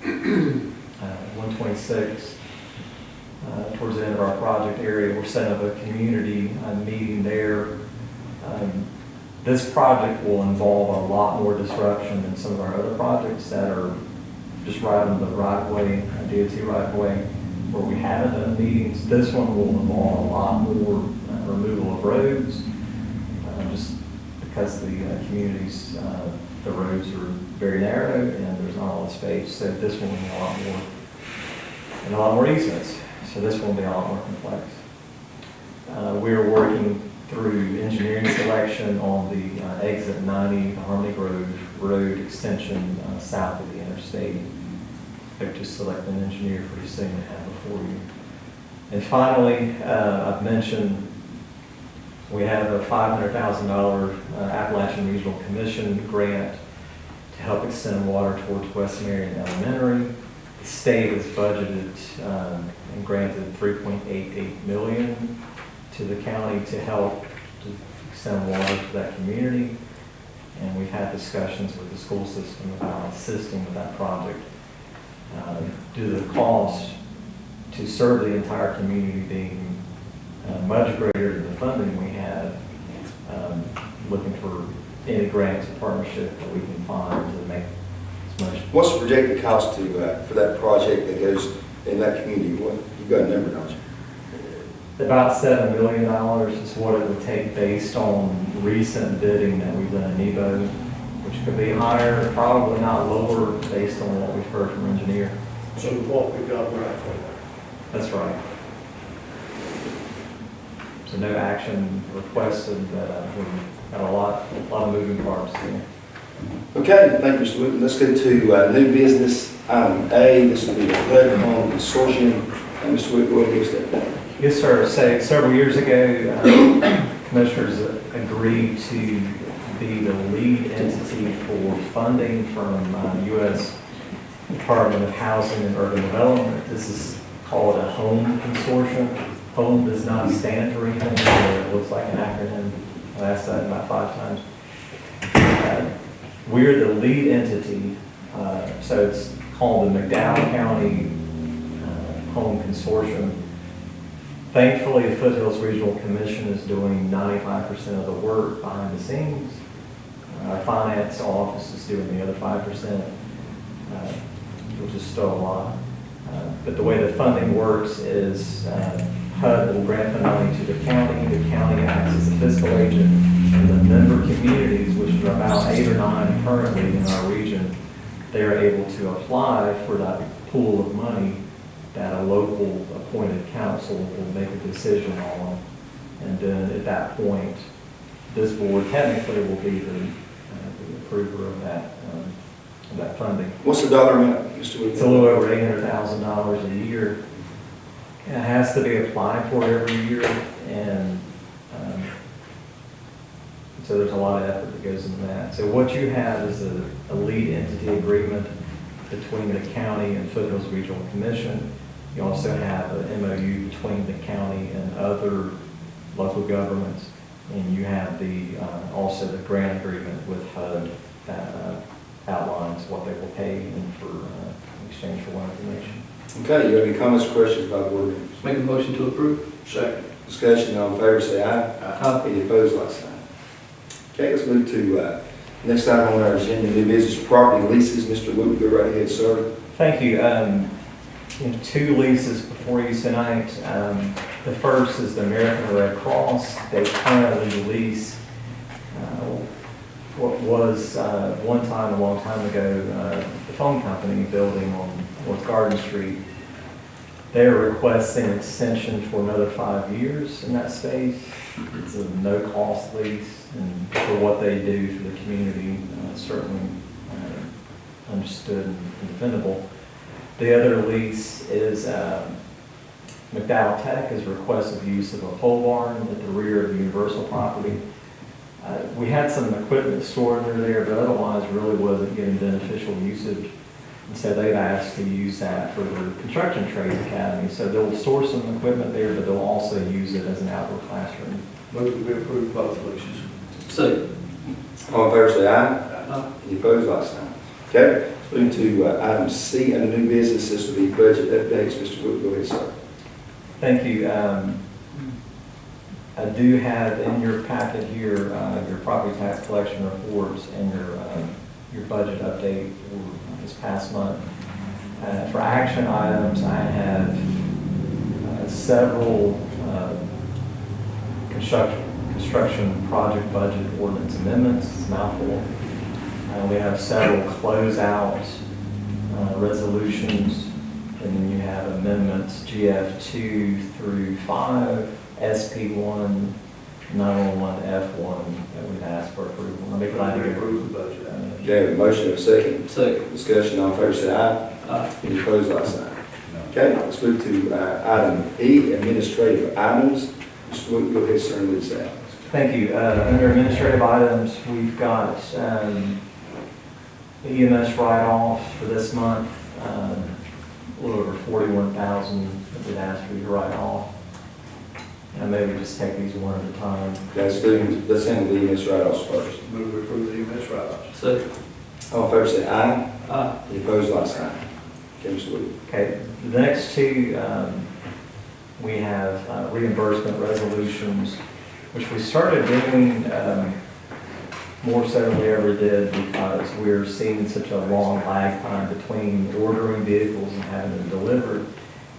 126. Towards the end of our project area, we're setting up a community meeting there. This project will involve a lot more disruption than some of our other projects that are just right on the right of way, DOT right of way, where we haven't done meetings. This one will involve a lot more removal of roads, just because the communities, the roads are very narrow and there's not a lot of space. So this one will be a lot more, and a lot more easements. So this one will be a lot more complex. We're working through engineering selection on the exit 90, the Harmon Road extension south of the interstate. Hope to select an engineer pretty soon to have before you. And finally, I've mentioned we have a $500,000 Appalachian Regional Commission grant to help extend water towards West Marion Elementary. The state has budgeted and granted $3.88 million to the county to help to extend water to that community. And we've had discussions with the school system about assisting with that project. Due to the cost to serve the entire community being much greater than the funding we have, looking for any grants or partnership that we can find to make as much. What's the projected cost to, for that project that goes in that community? You've got a number, don't you? About $7 million is what it would take based on recent bidding that we've done in ED.D, which could be higher, probably not lower, based on what we've heard from engineer. So what we've got right for that. That's right. So no action requested, but we've got a lot of moving parts here. Okay, thank you, Mr. Wood. Let's go to new business. Item A, this will be the HUD HOME Consortium. Mr. Wood, go ahead and give us that. Yes, sir. So several years ago, commissioners agreed to be the lead entity for funding from U.S. Department of Housing and Urban Development. This is called a HOME Consortium. HOME does not stand for anything, so it looks like an acronym. I asked that about 5 times. We're the lead entity, so it's called the McDowell County HOME Consortium. Thankfully, the Foothills Regional Commission is doing 95% of the work behind the scenes. Our finance office is doing the other 5%, which is still a lot. But the way the funding works is HUD will grant the money to the county acts as a fiscal agent, and the member communities, which are about 8 or 9 currently in our region, they're able to apply for that pool of money that a local appointed council will make a decision on. And then at that point, this board technically will be the approver of that funding. What's the dollar amount, Mr. Wood? It's a little over $800,000 a year. It has to be applied for every year, and so there's a lot of effort that goes into that. So what you have is a lead entity agreement between the county and Foothills Regional Commission. You also have an MOU between the county and other local governments, and you have also the grant agreement with HUD that outlines what they will pay in exchange for more information. Okay, you have any comments or questions about the board members? Make a motion to approve. Second. Discussion, all in favor, say aye. Aye. Any opposed, like sign. Okay, let's move to next item on our agenda, new business property leases. Mr. Wood, go right ahead, sir. Thank you. 2 leases before you tonight. The first is the American Red Cross. They currently lease what was one time, a long time ago, the phone company building on North Garden Street. They're requesting an extension for another 5 years in that space. It's a no-cost lease, and for what they do for the community, certainly understood and defendable. The other lease is McDowell Tech has requested use of a pole barn at the rear of the Universal property. We had some equipment stored under there, but otherwise really wasn't getting beneficial usage. And so they've asked to use that for their construction trades academy. So they'll source some equipment there, but they'll also use it as an outdoor classroom. Move that we approve both leases. Second. All in favor, say aye. Any opposed, like sign. Okay, let's move to item C, under new business. This will be budget updates. Mr. Wood, go ahead, sir. Thank you. I do have in your packet here your property tax collection reports and your budget update for this past month. For action items, I have several construction project budget ordinance amendments. It's a mouthful. We have several closeout resolutions, and then you have amendments GF2 through 5, SP1, 911, F1 that we've asked for approval. I'll be glad to Approve the budget. Okay, a motion and a second. Second. Discussion, all in favor, say aye. Aye. Any opposed, like sign. Okay, let's move to item E, administrative items. Mr. Wood, go ahead, sir, and lead us out. Thank you. Under administrative items, we've got EMS write-offs for this month, a little over $41,000 that we'd asked for you to write off. And maybe just take these one at a time. Let's handle the EMS write-offs first. Move to approve the EMS write-offs. Second. All in favor, say aye. Aye. Any opposed, like sign. Okay, Mr. Wood. Okay, the next two, we have reimbursement resolutions, which we started doing more so than we ever did because we're seeing such a long lag time between ordering vehicles and having them delivered.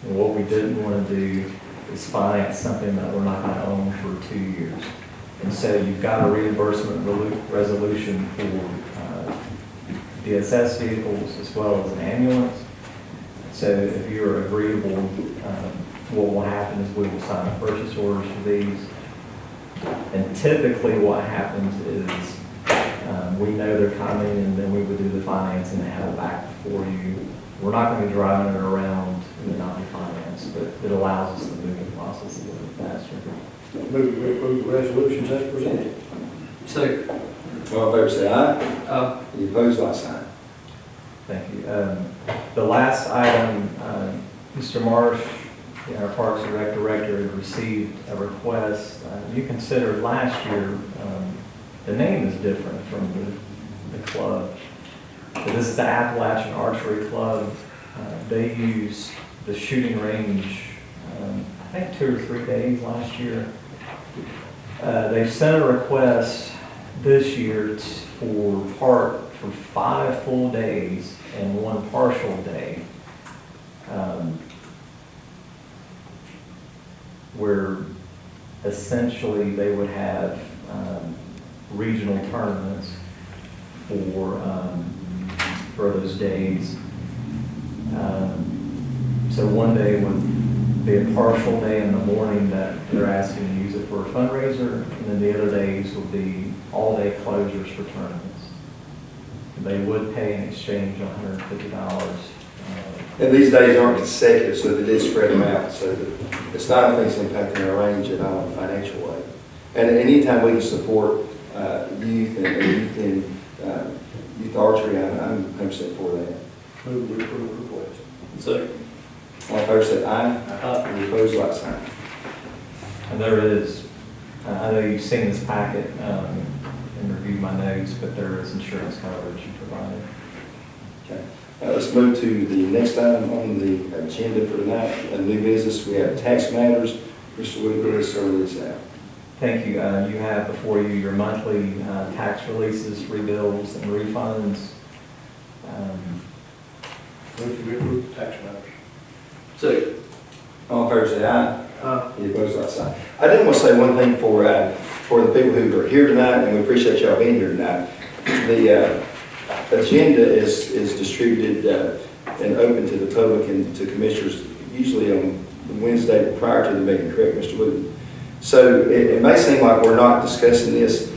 And what we didn't want to do is finance something that we're not going to own for 2 years. And so you've got a reimbursement resolution for DSS vehicles as well as an ambulance. So if you're agreeable, what will happen is we will sign purchase orders for these. And typically what happens is we know they're coming and then we would do the financing and have it back for you. We're not going to be driving it around and not be financed, but it allows us to move the process a little bit faster. Move to approve the resolutions as presented. Second. All in favor, say aye. Aye. Any opposed, like sign. Thank you. The last item, Mr. Marsh, our Parks and Rec Director, had received a request. You considered last year, the name is different from the club. So this is the Appalachian Archery Club. They used the shooting range, I think 2 or 3 days last year. They've sent a request this year for 5 full days and 1 partial day, where essentially they would have regional tournaments for those days. So one day would be a partial day in the morning that they're asking to use it for a fundraiser, and then the other days would be all-day closures for tournaments. They would pay in exchange $150. And these days aren't consecutive, so they did spread them out, so that it's not, I think, it's impacting our range at all in a financial way. And anytime we can support youth and youth archery, I'm 100% for that. Move to approve the request. Second. All in favor, say aye. Aye. Any opposed, like sign. And there is, I know you've seen this packet and reviewed my notes, but there is insurance coverage provided. Okay. Let's move to the next item on the agenda for tonight. New business, we have tax matters. Mr. Wood, go ahead, sir, lead us out. Thank you. You have before you your monthly tax releases, rebills, and refunds. Move to approve the tax matters. Second. All in favor, say aye. Aye. Any opposed, like sign. I did want to say one thing for the people who are here tonight, and we appreciate y'all being here tonight. The agenda is distributed and open to the public and to commissioners usually on the Wednesday prior to the meeting, correct, Mr. Wood? So it may seem like we're not discussing this.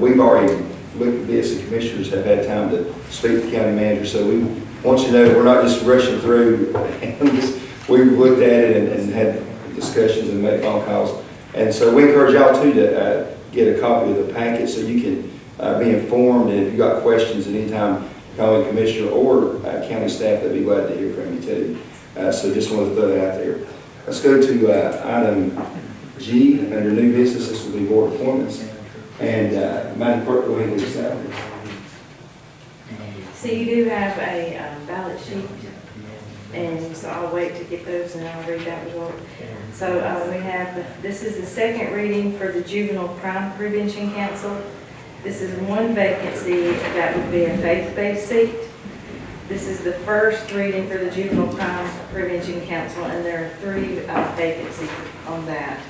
We've already looked at this, and commissioners have had time to speak to the county manager, so we want you to know we're not just rushing through. We've looked at it and had discussions and made phone calls. And so we encourage y'all too to get a copy of the packet so you can be informed. And if you've got questions at any time, county commissioner or county staff, they'd be glad to hear from you too. So just wanted to throw that out there. Let's go to item G, under new business. This will be board appointments. And Madam Clerk, go ahead and lead us out. So you do have a ballot sheet, and so I'll wait to get those and I'll read that result. So we have, this is the second reading for the Juvenile Crime Prevention Council. This is one vacancy that would be a faith-based seat. This is the first reading for the Juvenile Crime Prevention Council, and there are 3 vacancies on that.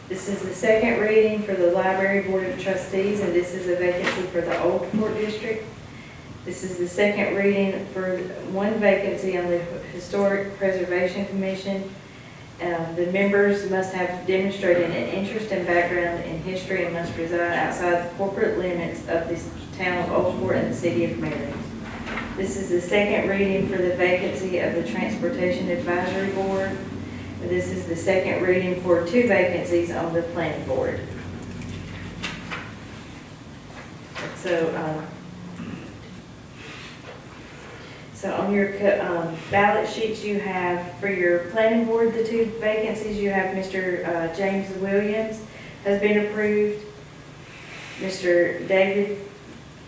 This is the second reading for the Library Board of Trustees, and this is a vacancy for the Old Port District. This is the second reading for one vacancy on the Historic Preservation Commission. The members must have demonstrated an interest and background in history and must reside outside the corporate limits of the town of Old Port and the city of Marion. This is the second reading for the vacancy of the Transportation Advisory Board. This is the second reading for 2 vacancies on the planning board. So on your ballot sheets, you have for your planning board, the 2 vacancies, you have Mr. James Williams has been approved. Mr. David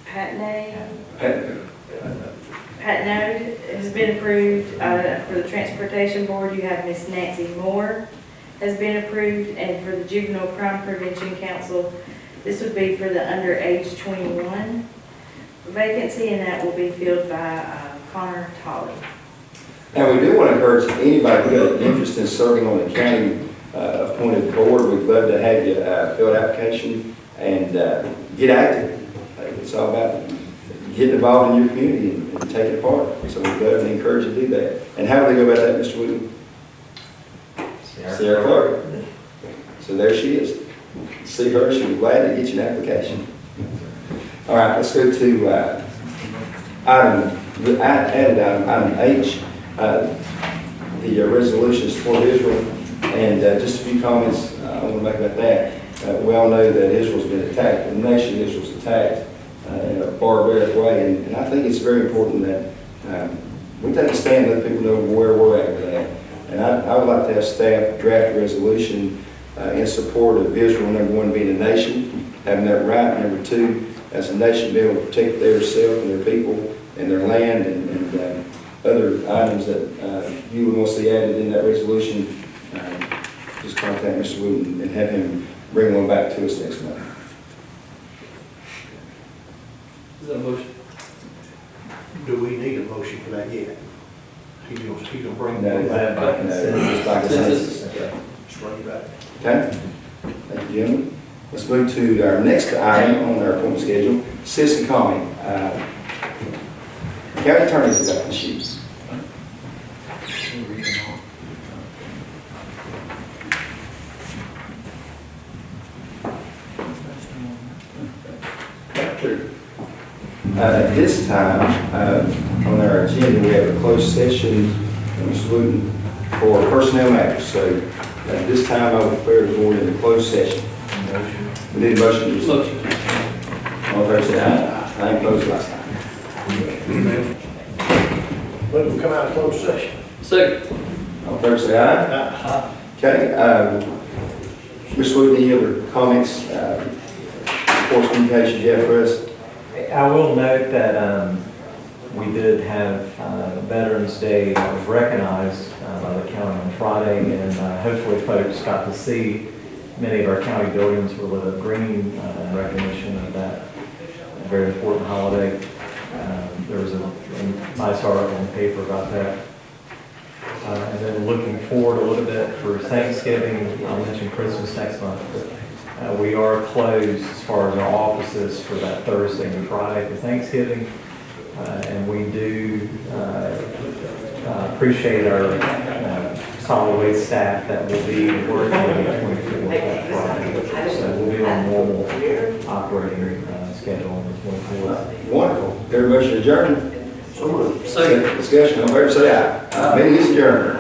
Patnaud has been approved. For the transportation board, you have Miss Nancy Moore has been approved. And for the Juvenile Crime Prevention Council, this would be for the under age 21 vacancy, and that will be filled by Connor Tolley. And we do want to encourage anybody who has an interest in serving on the county appointed board. We'd love to have you fill out application and get active. It's all about getting involved in your community and taking part. So we'd love to encourage you to do that. And how do they go about that, Mr. Williams? Sarah Clark. So there she is. See her, she'll be glad to get you an application. All right, let's go to item H, the resolutions for Israel. And just a few comments I want to make about that. We all know that Israel's been attacked, the nation Israel's attacked in a barbaric way. And I think it's very important that we take a stand and let people know where we're at with that. And I would like to have staff draft a resolution in support of Israel, number 1, being a nation, having that right, number 2, as a nation, being able to protect themselves and their people and their land and other items that you would want to see added in that resolution. Just contact Mr. Wooten and have him bring one back to us next month. Is that a motion? Do we need a motion for that yet? He's gonna bring No, one back. just by consensus. Just bring it back. Okay? Thank you, gentlemen. Let's move to our next item on our appointment schedule, citizen comment. County attorneys have got the sheets. At this time, on our agenda, we have a closed session, Mr. Wooten, for personnel matters. So at this time, I will declare the board in a closed session. We need a motion. Motion. All in favor, say aye. I ain't closed last time. Let them come out of closed session. Second. All in favor, say aye. Okay, Mr. Wooten, any other comments, reports, communications you have for us? I will note that we did have Veterans Day that was recognized by the county on Friday, and hopefully folks got to see many of our county buildings were lit up green in recognition of that very important holiday. There was a nice article in the paper about that. And then looking forward a little bit for Thanksgiving, I'll mention Christmas next month, but we are closed as far as our offices for that Thursday and Friday for Thanksgiving. And we do appreciate our solid waste staff that will be working on the 24th that Friday. So we'll be on normal operating schedule on the 24th. Wonderful. Everybody should adjourn. So moved. Second. Discussion, all in favor, say aye. Meeting is adjourned.